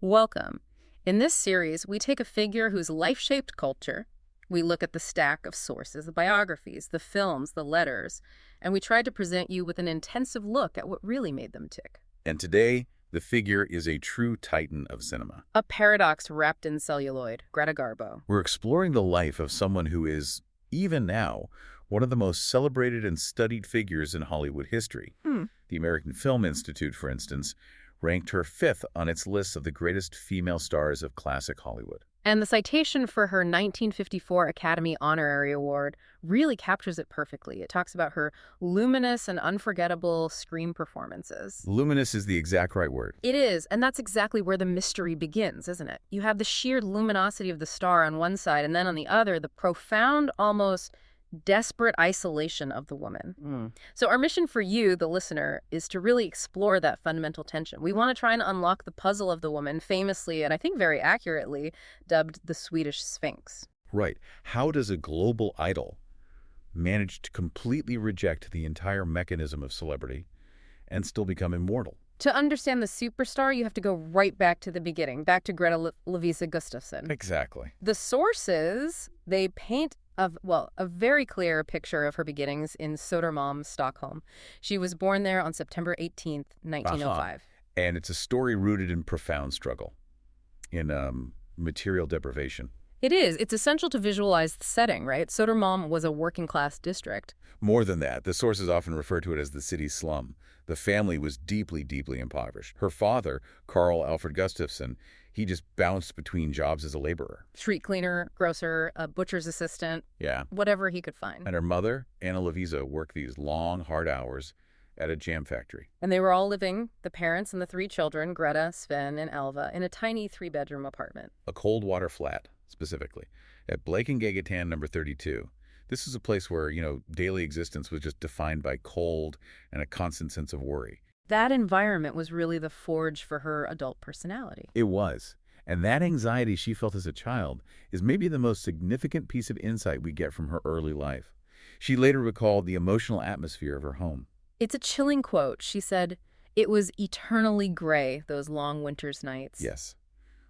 Welcome. In this series, we take a figure whose life shaped culture. We look at the stack of sources, the biographies, the films, the letters, and we try to present you with an intensive look at what really made them tick. And today, the figure is a true titan of cinema. A paradox wrapped in celluloid, Greta Garbo. We're exploring the life of someone who is, even now, one of the most celebrated and studied figures in Hollywood history. The American Film Institute, for instance, ranked her 5th on its list of the greatest female stars of classic Hollywood. And the citation for her 1954 Academy Honorary Award really captures it perfectly. It talks about her luminous and unforgettable screen performances. Luminous is the exact right word. It is, and that's exactly where the mystery begins, isn't it? You have the sheer luminosity of the star on one side, and then on the other, the profound, almost desperate isolation of the woman. So our mission for you, the listener, is to really explore that fundamental tension. We want to try and unlock the puzzle of the woman, famously, and I think very accurately, dubbed the Swedish Sphinx. Right. How does a global idol manage to completely reject the entire mechanism of celebrity and still become immortal? To understand the superstar, you have to go right back to the beginning, back to Greta Louisa Gustafsson. Exactly. The sources, they paint a very clear picture of her beginnings in Södermalm, Stockholm. She was born there on September 18th, 1905. And it's a story rooted in profound struggle, in material deprivation. It is. It's essential to visualize the setting, right? Södermalm was a working-class district. More than that, the sources often refer to it as the city slum. The family was deeply, deeply impoverished. Her father, Carl Alfred Gustafsson, he just bounced between jobs as a laborer. Street cleaner, grocer, a butcher's assistant. Yeah. Whatever he could find. And her mother, Anna Louisa, worked these long, hard hours at a jam factory. And they were all living, the parents and the 3 children, Greta, Sven, and Alva, in a tiny 3-bedroom apartment. A cold water flat, specifically, at Blekingegatan number 32. This is a place where, daily existence was just defined by cold and a constant sense of worry. That environment was really the forge for her adult personality. It was. And that anxiety she felt as a child is maybe the most significant piece of insight we get from her early life. She later recalled the emotional atmosphere of her home. It's a chilling quote. She said, "It was eternally gray, those long winter's nights." Yes.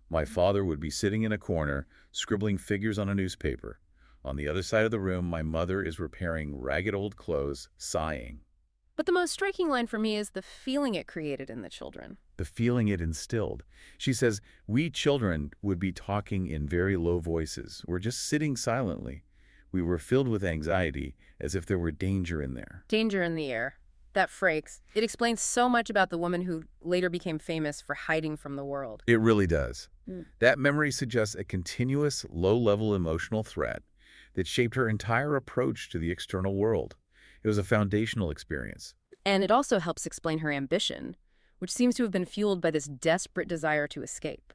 My father would be sitting in a corner, scribbling figures on a newspaper. On the other side of the room, my mother is repairing ragged old clothes, sighing. But the most striking line for me is the feeling it created in the children. The feeling it instilled. She says, we children would be talking in very low voices. We're just sitting silently. We were filled with anxiety, as if there were danger in there. Danger in the air. That phrase. It explains so much about the woman who later became famous for hiding from the world. It really does. That memory suggests a continuous, low-level emotional threat that shaped her entire approach to the external world. It was a foundational experience. And it also helps explain her ambition, which seems to have been fueled by this desperate desire to escape.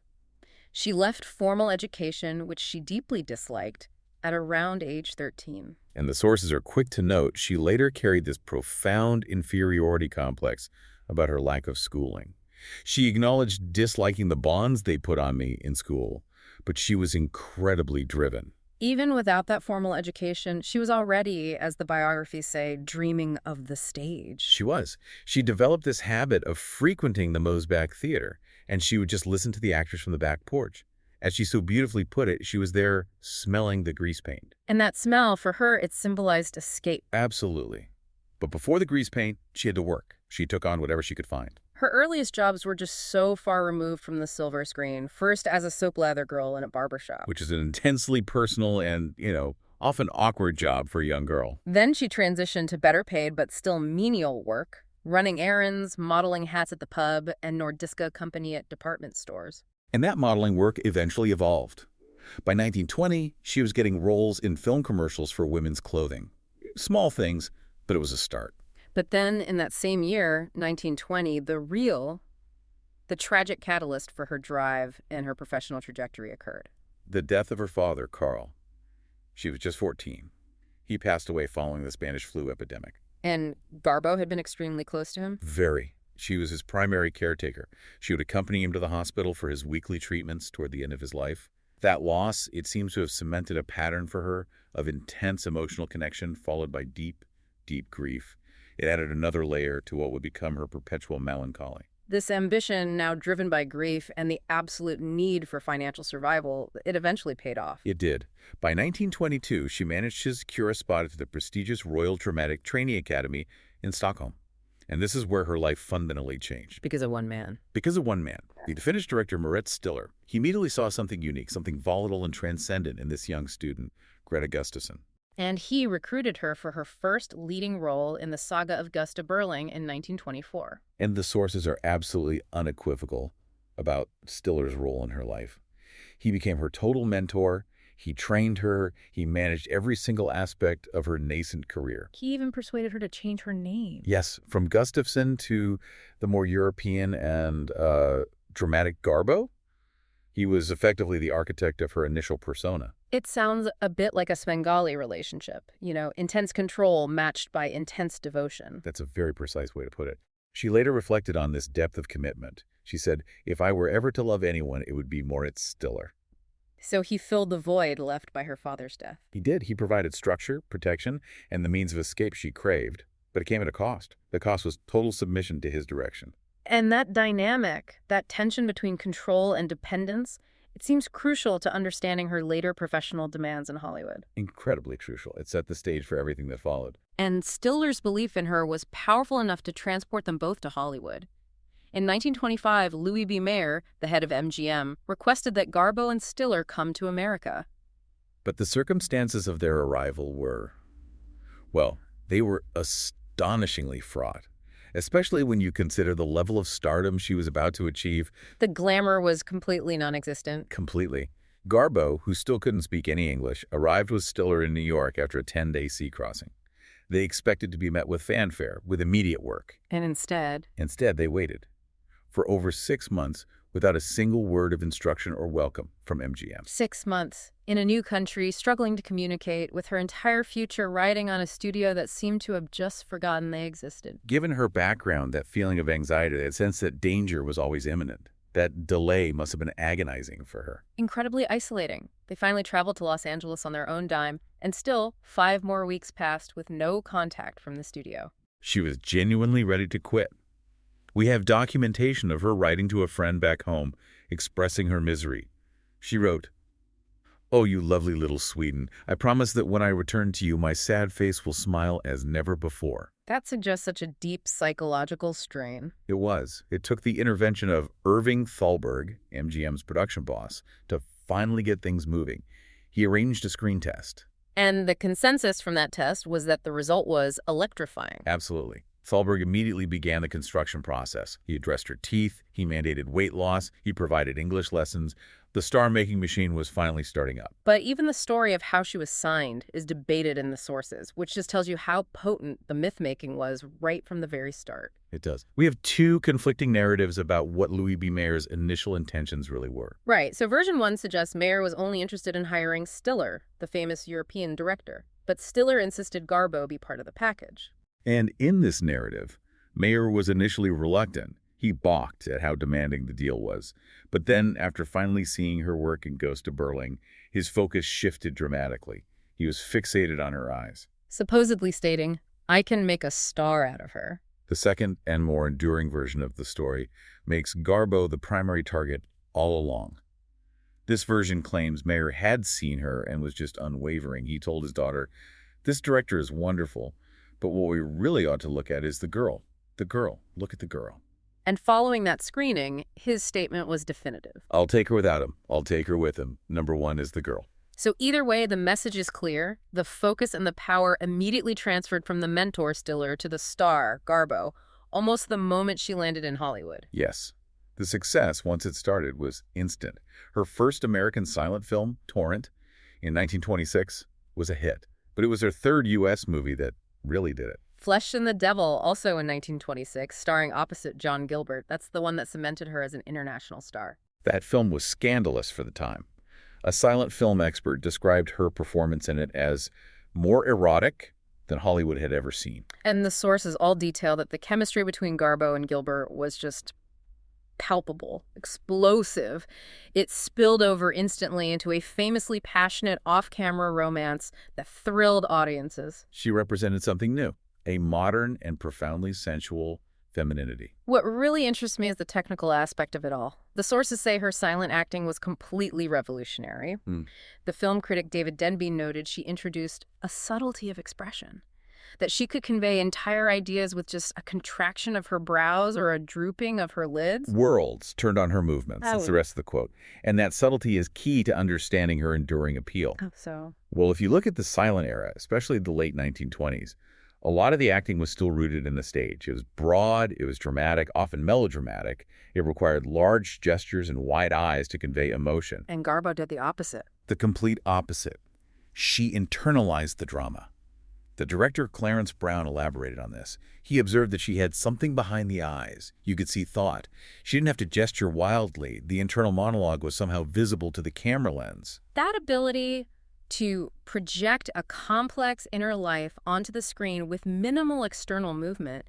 She left formal education, which she deeply disliked, at around age 13. And the sources are quick to note she later carried this profound inferiority complex about her lack of schooling. She acknowledged disliking the bonds they put on me in school, but she was incredibly driven. Even without that formal education, she was already, as the biographies say, dreaming of the stage. She was. She developed this habit of frequenting the Mosback Theater, and she would just listen to the actors from the back porch. As she so beautifully put it, she was there smelling the grease paint. And that smell, for her, it symbolized escape. Absolutely. But before the grease paint, she had to work. She took on whatever she could find. Her earliest jobs were just so far removed from the silver screen, first as a soap lather girl in a barbershop. Which is an intensely personal and, often awkward job for a young girl. Then she transitioned to better paid but still menial work, running errands, modeling hats at the pub, and Nordiska company at department stores. And that modeling work eventually evolved. By 1920, she was getting roles in film commercials for women's clothing. Small things, but it was a start. But then, in that same year, 1920, the tragic catalyst for her drive and her professional trajectory occurred. The death of her father, Carl. She was just 14. He passed away following the Spanish flu epidemic. And Garbo had been extremely close to him? Very. She was his primary caretaker. She would accompany him to the hospital for his weekly treatments toward the end of his life. That loss, it seems to have cemented a pattern for her of intense emotional connection followed by deep, deep grief. It added another layer to what would become her perpetual melancholy. This ambition, now driven by grief and the absolute need for financial survival, it eventually paid off. It did. By 1922, she managed to secure a spot at the prestigious Royal Dramatic Training Academy in Stockholm. And this is where her life fundamentally changed. Because of one man. Because of one man, the Finnish director Moritz Stiller. He immediately saw something unique, something volatile and transcendent in this young student, Greta Gustafsson. And he recruited her for her first leading role in the saga of Gösta Berling in 1924. And the sources are absolutely unequivocal about Stiller's role in her life. He became her total mentor. He trained her. He managed every single aspect of her nascent career. He even persuaded her to change her name. Yes, from Gustafsson to the more European and dramatic Garbo. He was effectively the architect of her initial persona. It sounds a bit like a Svengali relationship, intense control matched by intense devotion. That's a very precise way to put it. She later reflected on this depth of commitment. She said, "If I were ever to love anyone, it would be Moritz Stiller." So he filled the void left by her father's death. He did. He provided structure, protection, and the means of escape she craved. But it came at a cost. The cost was total submission to his direction. And that dynamic, that tension between control and dependence, it seems crucial to understanding her later professional demands in Hollywood. Incredibly crucial. It set the stage for everything that followed. And Stiller's belief in her was powerful enough to transport them both to Hollywood. In 1925, Louis B. Mayer, the head of MGM, requested that Garbo and Stiller come to America. But the circumstances of their arrival were, well, they were astonishingly fraught. Especially when you consider the level of stardom she was about to achieve. The glamour was completely non-existent. Completely. Garbo, who still couldn't speak any English, arrived with Stiller in New York after a 10-day sea crossing. They expected to be met with fanfare, with immediate work. And instead, they waited for over 6 months without a single word of instruction or welcome from MGM. 6 months, in a new country, struggling to communicate, with her entire future riding on a studio that seemed to have just forgotten they existed. Given her background, that feeling of anxiety, that sense that danger was always imminent, that delay must have been agonizing for her. Incredibly isolating. They finally traveled to Los Angeles on their own dime, and still 5 more weeks passed with no contact from the studio. She was genuinely ready to quit. We have documentation of her writing to a friend back home, expressing her misery. She wrote, "Oh, you lovely little Sweden, I promise that when I return to you, my sad face will smile as never before." That suggests such a deep psychological strain. It was. It took the intervention of Irving Thalberg, MGM's production boss, to finally get things moving. He arranged a screen test. And the consensus from that test was that the result was electrifying. Absolutely. Thalberg immediately began the construction process. He addressed her teeth, he mandated weight loss, he provided English lessons. The star-making machine was finally starting up. But even the story of how she was signed is debated in the sources, which just tells you how potent the myth-making was right from the very start. It does. We have 2 conflicting narratives about what Louis B. Mayer's initial intentions really were. Right, so version 1 suggests Mayer was only interested in hiring Stiller, the famous European director. But Stiller insisted Garbo be part of the package. And in this narrative, Mayer was initially reluctant. He balked at how demanding the deal was. But then, after finally seeing her work in Gösta Berling, his focus shifted dramatically. He was fixated on her eyes. Supposedly stating, "I can make a star out of her." The second and more enduring version of the story makes Garbo the primary target all along. This version claims Mayer had seen her and was just unwavering. He told his daughter, "This director is wonderful, but what we really ought to look at is the girl. The girl. Look at the girl." And following that screening, his statement was definitive. "I'll take her without him. I'll take her with him. Number 1 is the girl." So either way, the message is clear. The focus and the power immediately transferred from the mentor Stiller to the star, Garbo, almost the moment she landed in Hollywood. Yes. The success, once it started, was instant. Her first American silent film, Torrent, in 1926, was a hit. But it was her third U.S. movie that really did it. Flesh and the Devil, also in 1926, starring opposite John Gilbert. That's the one that cemented her as an international star. That film was scandalous for the time. A silent film expert described her performance in it as more erotic than Hollywood had ever seen. And the sources all detail that the chemistry between Garbo and Gilbert was just palpable, explosive. It spilled over instantly into a famously passionate off-camera romance that thrilled audiences. She represented something new, a modern and profoundly sensual femininity. What really interests me is the technical aspect of it all. The sources say her silent acting was completely revolutionary. The film critic David Denby noted she introduced a subtlety of expression, that she could convey entire ideas with just a contraction of her brows or a drooping of her lids. Worlds turned on her movements. That's the rest of the quote. And that subtlety is key to understanding her enduring appeal. Oh, so? Well, if you look at the silent era, especially the late 1920s, a lot of the acting was still rooted in the stage. It was broad, it was dramatic, often melodramatic. It required large gestures and wide eyes to convey emotion. And Garbo did the opposite. The complete opposite. She internalized the drama. The director Clarence Brown elaborated on this. He observed that she had something behind the eyes. You could see thought. She didn't have to gesture wildly. The internal monologue was somehow visible to the camera lens. That ability to project a complex inner life onto the screen with minimal external movement,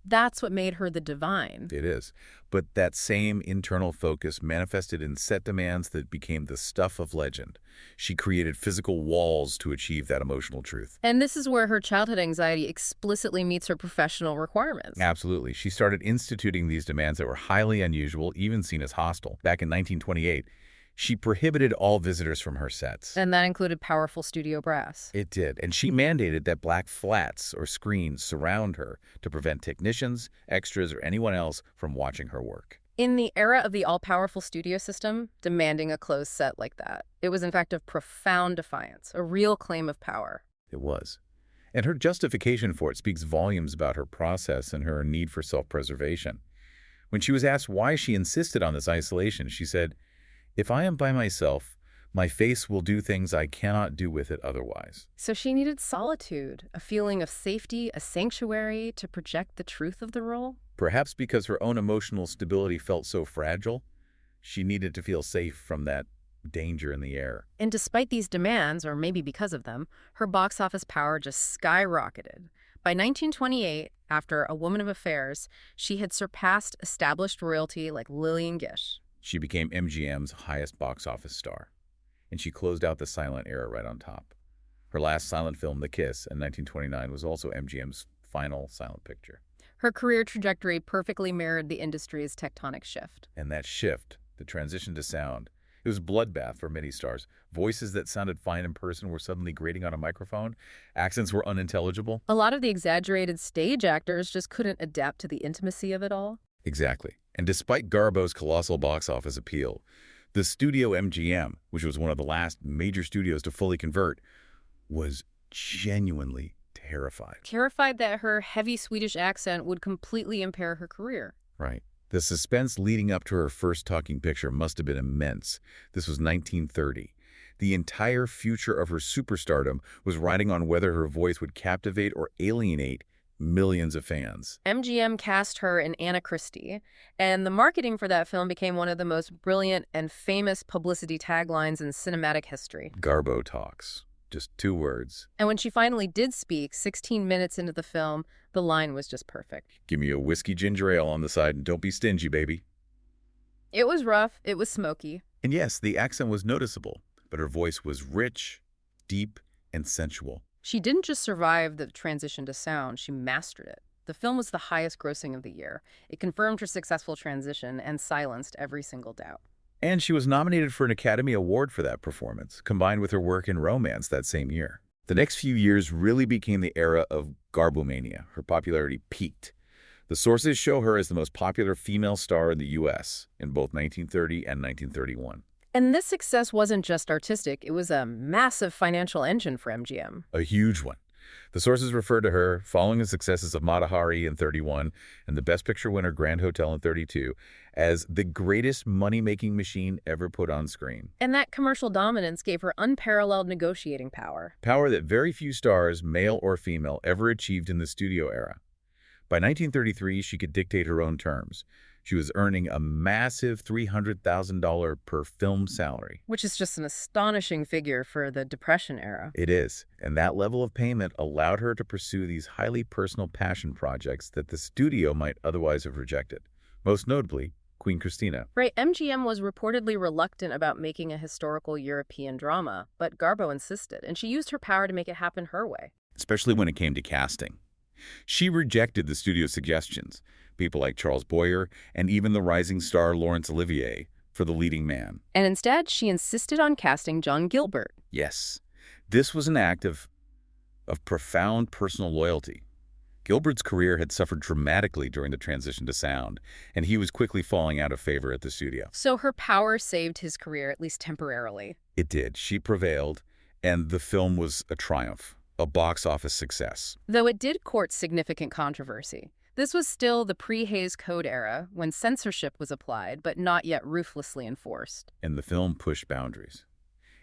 that's what made her the divine. It is. But that same internal focus manifested in set demands that became the stuff of legend. She created physical walls to achieve that emotional truth. And this is where her childhood anxiety explicitly meets her professional requirements. Absolutely. She started instituting these demands that were highly unusual, even seen as hostile. Back in 1928, she prohibited all visitors from her sets. And that included powerful studio brass. It did. And she mandated that black flats or screens surround her to prevent technicians, extras, or anyone else from watching her work. In the era of the all-powerful studio system, demanding a closed set like that, it was in fact of profound defiance, a real claim of power. It was. And her justification for it speaks volumes about her process and her need for self-preservation. When she was asked why she insisted on this isolation, she said, "If I am by myself, my face will do things I cannot do with it otherwise." So she needed solitude, a feeling of safety, a sanctuary to project the truth of the role? Perhaps because her own emotional stability felt so fragile, she needed to feel safe from that danger in the air. And despite these demands, or maybe because of them, her box office power just skyrocketed. By 1928, after A Woman of Affairs, she had surpassed established royalty like Lillian Gish. She became MGM's highest box office star, and she closed out the silent era right on top. Her last silent film, The Kiss, in 1929, was also MGM's final silent picture. Her career trajectory perfectly mirrored the industry's tectonic shift. And that shift, the transition to sound, it was a bloodbath for many stars. Voices that sounded fine in person were suddenly grating on a microphone. Accents were unintelligible. A lot of the exaggerated stage actors just couldn't adapt to the intimacy of it all. Exactly. And despite Garbo's colossal box office appeal, the studio MGM, which was one of the last major studios to fully convert, was genuinely terrified. Terrified that her heavy Swedish accent would completely impair her career. Right. The suspense leading up to her first talking picture must have been immense. This was 1930. The entire future of her superstardom was riding on whether her voice would captivate or alienate millions of fans. MGM cast her in Anna Christie, and the marketing for that film became one of the most brilliant and famous publicity taglines in cinematic history. Garbo talks. Just 2 words. And when she finally did speak, 16 minutes into the film, the line was just perfect. "Give me a whiskey ginger ale on the side and don't be stingy, baby." It was rough. It was smoky. And yes, the accent was noticeable, but her voice was rich, deep, and sensual. She didn't just survive the transition to sound, she mastered it. The film was the highest grossing of the year. It confirmed her successful transition and silenced every single doubt. And she was nominated for an Academy Award for that performance, combined with her work in Romance that same year. The next few years really became the era of Garbomania. Her popularity peaked. The sources show her as the most popular female star in the U.S. in both 1930 and 1931. And this success wasn't just artistic, it was a massive financial engine for MGM. A huge one. The sources refer to her, following the successes of Mata Hari in 31 and the Best Picture winner Grand Hotel in 32, as the greatest money-making machine ever put on screen. And that commercial dominance gave her unparalleled negotiating power. Power that very few stars, male or female, ever achieved in the studio era. By 1933, she could dictate her own terms. She was earning a massive $300,000 per film salary. Which is just an astonishing figure for the Depression era. It is, and that level of payment allowed her to pursue these highly personal passion projects that the studio might otherwise have rejected. Most notably, Queen Christina. Right, MGM was reportedly reluctant about making a historical European drama, but Garbo insisted, and she used her power to make it happen her way. Especially when it came to casting. She rejected the studio's suggestions, people like Charles Boyer and even the rising star Laurence Olivier, for the leading man. And instead, she insisted on casting John Gilbert. Yes, this was an act of profound personal loyalty. Gilbert's career had suffered dramatically during the transition to sound, and he was quickly falling out of favor at the studio. So her power saved his career, at least temporarily. It did. She prevailed, and the film was a triumph, a box office success. Though it did court significant controversy. This was still the pre-Hays Code era, when censorship was applied, but not yet ruthlessly enforced. And the film pushed boundaries.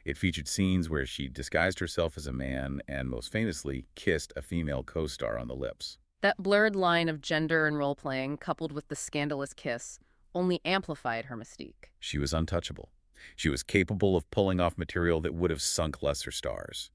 It featured scenes where she disguised herself as a man and, most famously, kissed a female co-star on the lips. That blurred line of gender and role-playing, coupled with the scandalous kiss, only amplified her mystique. She was untouchable. She was capable of pulling off material that would have sunk lesser stars.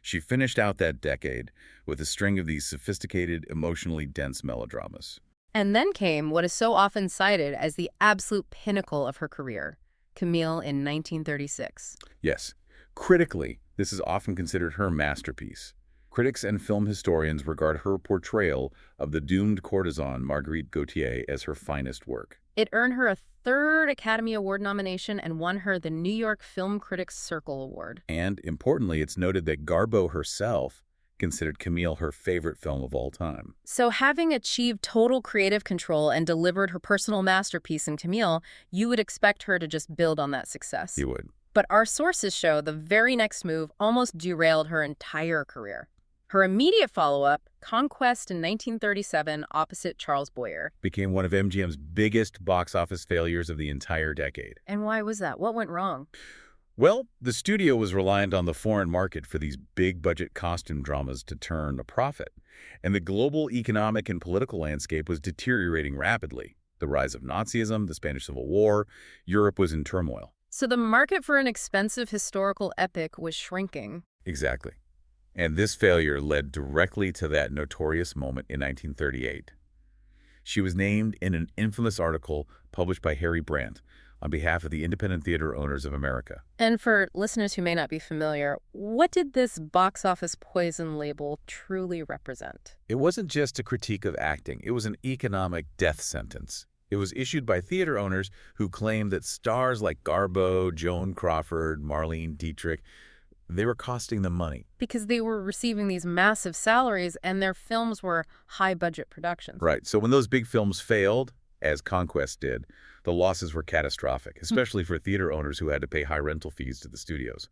She finished out that decade with a string of these sophisticated, emotionally dense melodramas. And then came what is so often cited as the absolute pinnacle of her career, Camille in 1936. Yes, critically, this is often considered her masterpiece. Critics and film historians regard her portrayal of the doomed courtesan Marguerite Gautier as her finest work. It earned her a third Academy Award nomination and won her the New York Film Critics Circle Award. And, importantly, it's noted that Garbo herself considered Camille her favorite film of all time. So having achieved total creative control and delivered her personal masterpiece in Camille, you would expect her to just build on that success. You would. But our sources show the very next move almost derailed her entire career. Her immediate follow-up, Conquest in 1937, opposite Charles Boyer, became one of MGM's biggest box office failures of the entire decade. And why was that? What went wrong? Well, the studio was reliant on the foreign market for these big-budget costume dramas to turn a profit. And the global economic and political landscape was deteriorating rapidly. The rise of Nazism, the Spanish Civil War, Europe was in turmoil. So the market for an expensive historical epic was shrinking. Exactly. And this failure led directly to that notorious moment in 1938. She was named in an infamous article published by Harry Brandt on behalf of the Independent Theater Owners of America. And for listeners who may not be familiar, what did this box office poison label truly represent? It wasn't just a critique of acting. It was an economic death sentence. It was issued by theater owners who claimed that stars like Garbo, Joan Crawford, Marlene Dietrich, they were costing them money. Because they were receiving these massive salaries and their films were high-budget productions. Right. So when those big films failed, as Conquest did, the losses were catastrophic, especially for theater owners who had to pay high rental fees to the studios.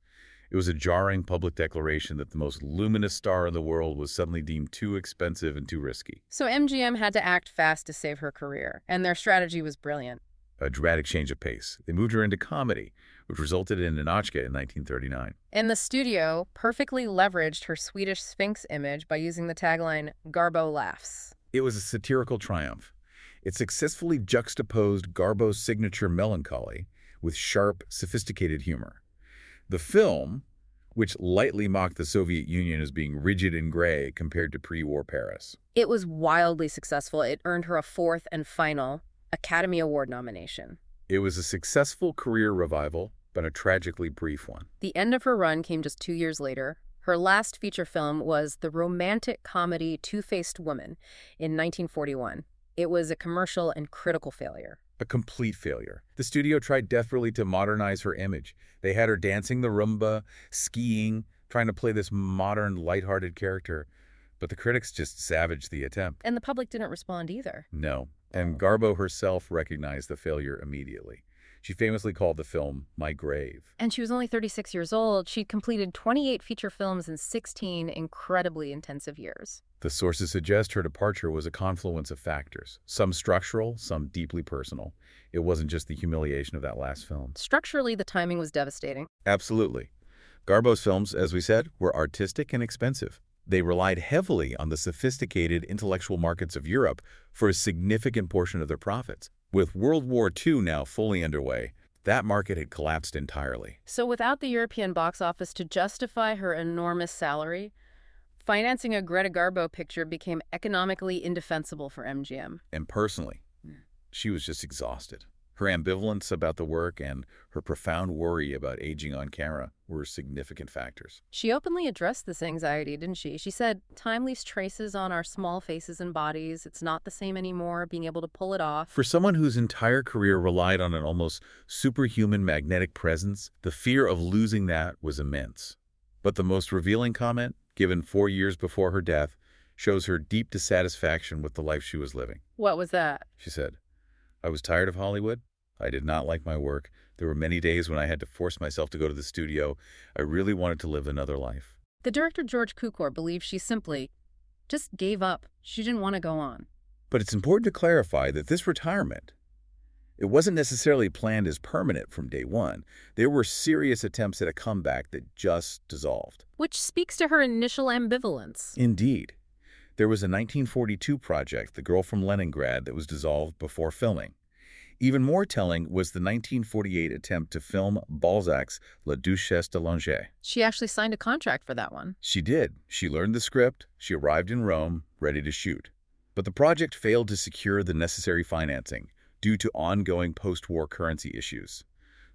It was a jarring public declaration that the most luminous star in the world was suddenly deemed too expensive and too risky. So MGM had to act fast to save her career, and their strategy was brilliant. A dramatic change of pace. They moved her into comedy, which resulted in Ninotchka in 1939. And the studio perfectly leveraged her Swedish Sphinx image by using the tagline, Garbo laughs. It was a satirical triumph. It successfully juxtaposed Garbo's signature melancholy with sharp, sophisticated humor. The film, which lightly mocked the Soviet Union as being rigid and gray compared to pre-war Paris. It was wildly successful. It earned her a fourth and final Academy Award nomination. It was a successful career revival, but a tragically brief one. The end of her run came just 2 years later. Her last feature film was the romantic comedy Two-Faced Woman in 1941. It was a commercial and critical failure. A complete failure. The studio tried desperately to modernize her image. They had her dancing the rumba, skiing, trying to play this modern, lighthearted character. But the critics just savaged the attempt. And the public didn't respond either. No. And Garbo herself recognized the failure immediately. She famously called the film My Grave. And she was only 36 years old. She'd completed 28 feature films in 16 incredibly intensive years. The sources suggest her departure was a confluence of factors, some structural, some deeply personal. It wasn't just the humiliation of that last film. Structurally, the timing was devastating. Absolutely. Garbo's films, as we said, were artistic and expensive. They relied heavily on the sophisticated intellectual markets of Europe for a significant portion of their profits. With World War II now fully underway, that market had collapsed entirely. So without the European box office to justify her enormous salary, financing a Greta Garbo picture became economically indefensible for MGM. And personally, she was just exhausted. Her ambivalence about the work and her profound worry about aging on camera were significant factors. She openly addressed this anxiety, didn't she? She said, "Time leaves traces on our small faces and bodies. It's not the same anymore, being able to pull it off." For someone whose entire career relied on an almost superhuman magnetic presence, the fear of losing that was immense. But the most revealing comment, given 4 years before her death, shows her deep dissatisfaction with the life she was living. What was that? She said, "I was tired of Hollywood. I did not like my work. There were many days when I had to force myself to go to the studio. I really wanted to live another life." The director George Cukor believes she simply just gave up. She didn't want to go on. But it's important to clarify that this retirement, it wasn't necessarily planned as permanent from day one. There were serious attempts at a comeback that just dissolved. Which speaks to her initial ambivalence. Indeed. There was a 1942 project, The Girl from Leningrad, that was dissolved before filming. Even more telling was the 1948 attempt to film Balzac's La Duchesse de Langeais. She actually signed a contract for that one. She did. She learned the script. She arrived in Rome, ready to shoot. But the project failed to secure the necessary financing due to ongoing post-war currency issues,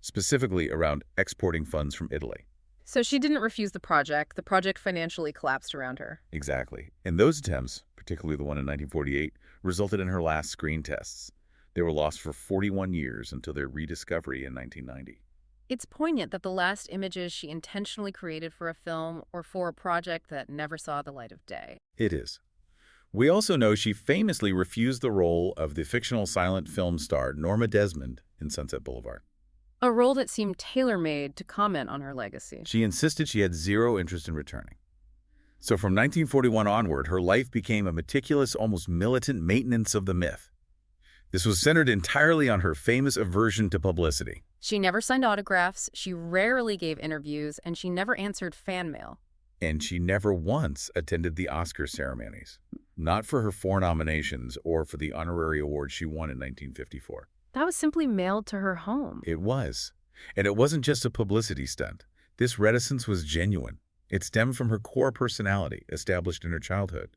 specifically around exporting funds from Italy. So she didn't refuse the project. The project financially collapsed around her. Exactly. And those attempts, particularly the one in 1948, resulted in her last screen tests. They were lost for 41 years until their rediscovery in 1990. It's poignant that the last images she intentionally created for a film or for a project that never saw the light of day. It is. We also know she famously refused the role of the fictional silent film star Norma Desmond in Sunset Boulevard. A role that seemed tailor-made to comment on her legacy. She insisted she had zero interest in returning. So from 1941 onward, her life became a meticulous, almost militant maintenance of the myth. This was centered entirely on her famous aversion to publicity. She never signed autographs, she rarely gave interviews, and she never answered fan mail. And she never once attended the Oscar ceremonies, not for her 4 nominations or for the honorary award she won in 1954. That was simply mailed to her home. It was. And it wasn't just a publicity stunt. This reticence was genuine. It stemmed from her core personality, established in her childhood.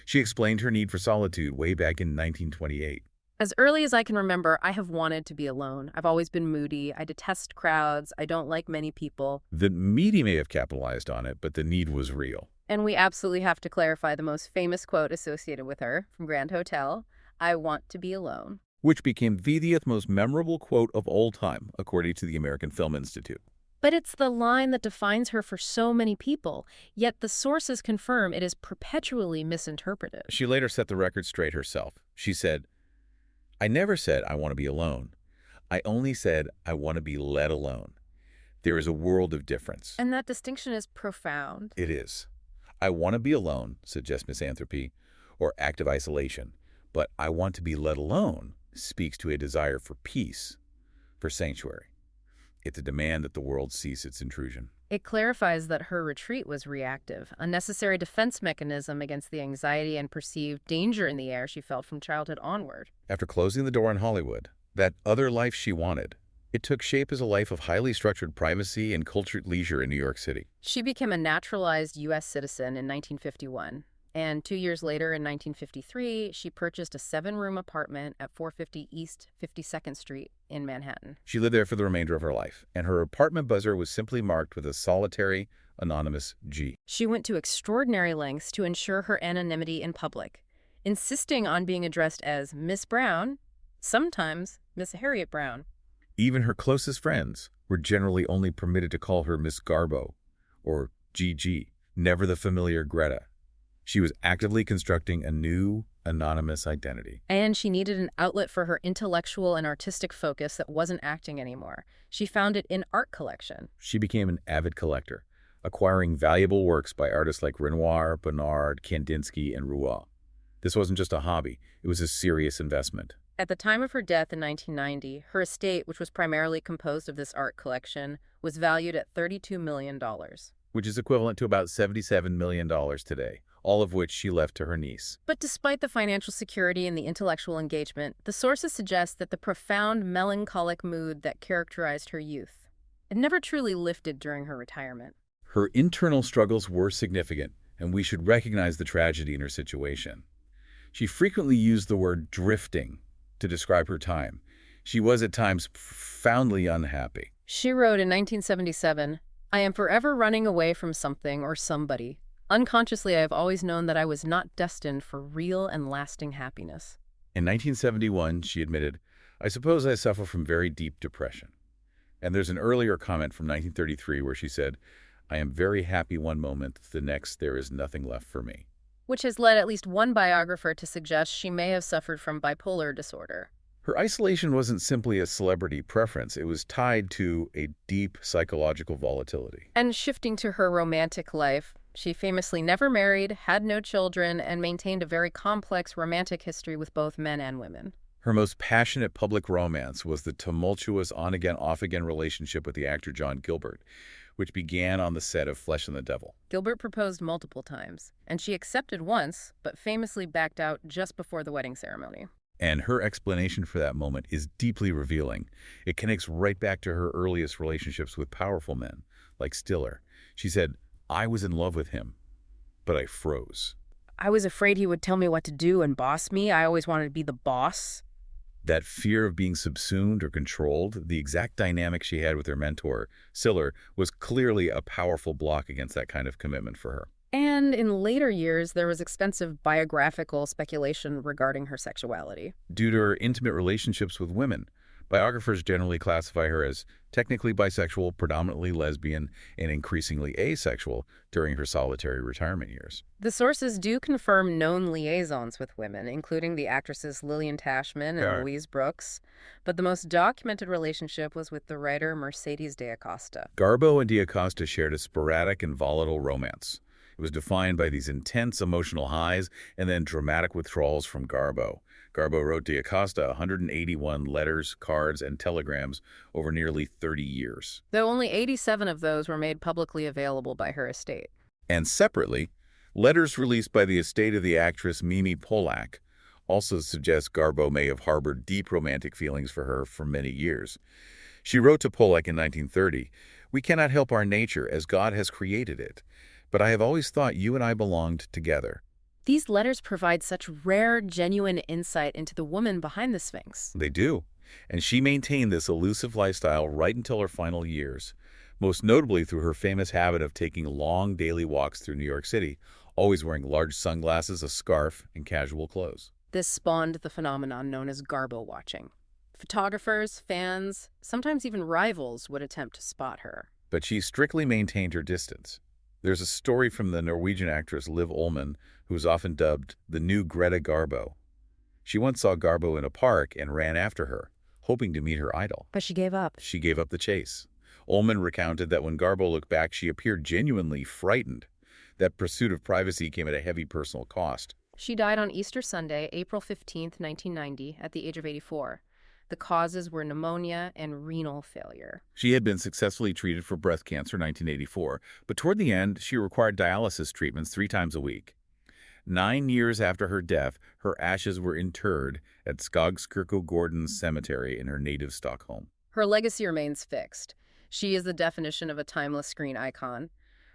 She explained her need for solitude way back in 1928. As early as I can remember, I have wanted to be alone. I've always been moody. I detest crowds. I don't like many people. The media may have capitalized on it, but the need was real. And we absolutely have to clarify the most famous quote associated with her from Grand Hotel, "I want to be alone." Which became the most memorable quote of all time, according to the American Film Institute. But it's the line that defines her for so many people, yet the sources confirm it is perpetually misinterpreted. She later set the record straight herself. She said, "I never said I want to be alone. I only said I want to be let alone. There is a world of difference." And that distinction is profound. It is. I want to be alone suggests misanthropy or active isolation, but I want to be let alone speaks to a desire for peace, for sanctuary. It's a demand that the world cease its intrusion. It clarifies that her retreat was reactive, a necessary defense mechanism against the anxiety and perceived danger in the air she felt from childhood onward. After closing the door on Hollywood, that other life she wanted, it took shape as a life of highly structured privacy and cultured leisure in New York City. She became a naturalized U.S. citizen in 1951. And 2 years later, in 1953, she purchased a 7-room apartment at 450 East 52nd Street in Manhattan. She lived there for the remainder of her life, and her apartment buzzer was simply marked with a solitary, anonymous G. She went to extraordinary lengths to ensure her anonymity in public, insisting on being addressed as Miss Brown, sometimes Miss Harriet Brown. Even her closest friends were generally only permitted to call her Miss Garbo or GG, never the familiar Greta. She was actively constructing a new, anonymous identity. And she needed an outlet for her intellectual and artistic focus that wasn't acting anymore. She found it in art collection. She became an avid collector, acquiring valuable works by artists like Renoir, Bonnard, Kandinsky, and Rouault. This wasn't just a hobby, it was a serious investment. At the time of her death in 1990, her estate, which was primarily composed of this art collection, was valued at $32 million. Which is equivalent to about $77 million today, all of which she left to her niece. But despite the financial security and the intellectual engagement, the sources suggest that the profound melancholic mood that characterized her youth, it never truly lifted during her retirement. Her internal struggles were significant, and we should recognize the tragedy in her situation. She frequently used the word drifting to describe her time. She was at times profoundly unhappy. She wrote in 1977, "I am forever running away from something or somebody. Unconsciously, I have always known that I was not destined for real and lasting happiness." In 1971, she admitted, "I suppose I suffer from very deep depression." And there's an earlier comment from 1933 where she said, "I am very happy one moment, the next there is nothing left for me." Which has led at least one biographer to suggest she may have suffered from bipolar disorder. Her isolation wasn't simply a celebrity preference. It was tied to a deep psychological volatility. And shifting to her romantic life, she famously never married, had no children, and maintained a very complex romantic history with both men and women. Her most passionate public romance was the tumultuous on-again, off-again relationship with the actor John Gilbert, which began on the set of Flesh and the Devil. Gilbert proposed multiple times, and she accepted once, but famously backed out just before the wedding ceremony. And her explanation for that moment is deeply revealing. It connects right back to her earliest relationships with powerful men, like Stiller. She said, "I was in love with him, but I froze." "I was afraid he would tell me what to do and boss me. I always wanted to be the boss." That fear of being subsumed or controlled, the exact dynamic she had with her mentor, Stiller, was clearly a powerful block against that kind of commitment for her. And in later years, there was extensive biographical speculation regarding her sexuality. Due to her intimate relationships with women, biographers generally classify her as technically bisexual, predominantly lesbian, and increasingly asexual during her solitary retirement years. The sources do confirm known liaisons with women, including the actresses Lillian Tashman and Louise Brooks, but the most documented relationship was with the writer Mercedes de Acosta. Garbo and de Acosta shared a sporadic and volatile romance. It was defined by these intense emotional highs and then dramatic withdrawals from Garbo. Garbo wrote de Acosta 181 letters, cards, and telegrams over nearly 30 years. Though only 87 of those were made publicly available by her estate. And separately, letters released by the estate of the actress Mimi Polak also suggest Garbo may have harbored deep romantic feelings for her for many years. She wrote to Polak in 1930, "We cannot help our nature as God has created it, but I have always thought you and I belonged together." These letters provide such rare, genuine insight into the woman behind the Sphinx. They do. And she maintained this elusive lifestyle right until her final years, most notably through her famous habit of taking long daily walks through New York City, always wearing large sunglasses, a scarf, and casual clothes. This spawned the phenomenon known as Garbo watching. Photographers, fans, sometimes even rivals would attempt to spot her. But she strictly maintained her distance. There's a story from the Norwegian actress Liv Ullmann, who is often dubbed the new Greta Garbo. She once saw Garbo in a park and ran after her, hoping to meet her idol. But she gave up. She gave up the chase. Ullmann recounted that when Garbo looked back, she appeared genuinely frightened. That pursuit of privacy came at a heavy personal cost. She died on Easter Sunday, April 15, 1990, at the age of 84. The causes were pneumonia and renal failure. She had been successfully treated for breast cancer in 1984, but toward the end, she required dialysis treatments 3 times a week. 9 years after her death, her ashes were interred at Skogskirkogården Cemetery in her native Stockholm. Her legacy remains fixed. She is the definition of a timeless screen icon.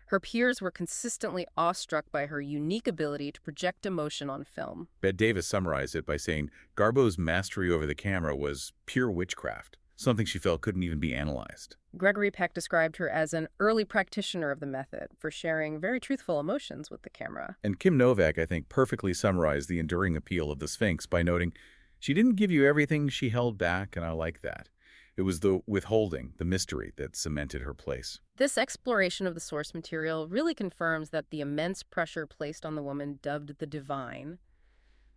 Her peers were consistently awestruck by her unique ability to project emotion on film. Bette Davis summarized it by saying Garbo's mastery over the camera was pure witchcraft, something she felt couldn't even be analyzed. Gregory Peck described her as an early practitioner of the method for sharing very truthful emotions with the camera. And Kim Novak, I think, perfectly summarized the enduring appeal of the Sphinx by noting, "She didn't give you everything, she held back, and I like that. It was the withholding, the mystery, that cemented her place." This exploration of the source material really confirms that the immense pressure placed on the woman dubbed the divine,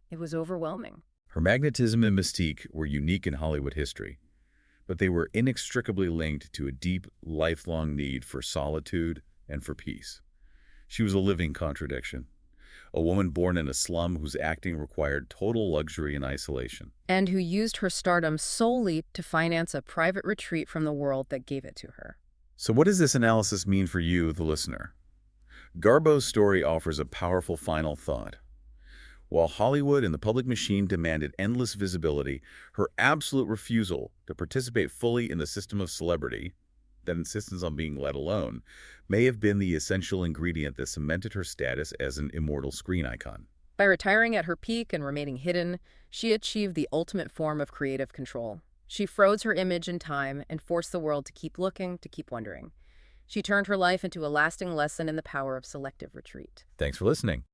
it was overwhelming. Her magnetism and mystique were unique in Hollywood history, but they were inextricably linked to a deep, lifelong need for solitude and for peace. She was a living contradiction. A woman born in a slum whose acting required total luxury and isolation. And who used her stardom solely to finance a private retreat from the world that gave it to her. So what does this analysis mean for you, the listener? Garbo's story offers a powerful final thought. While Hollywood and the public machine demanded endless visibility, her absolute refusal to participate fully in the system of celebrity, that insistence on being let alone, may have been the essential ingredient that cemented her status as an immortal screen icon. By retiring at her peak and remaining hidden, she achieved the ultimate form of creative control. She froze her image in time and forced the world to keep looking, to keep wondering. She turned her life into a lasting lesson in the power of selective retreat. Thanks for listening.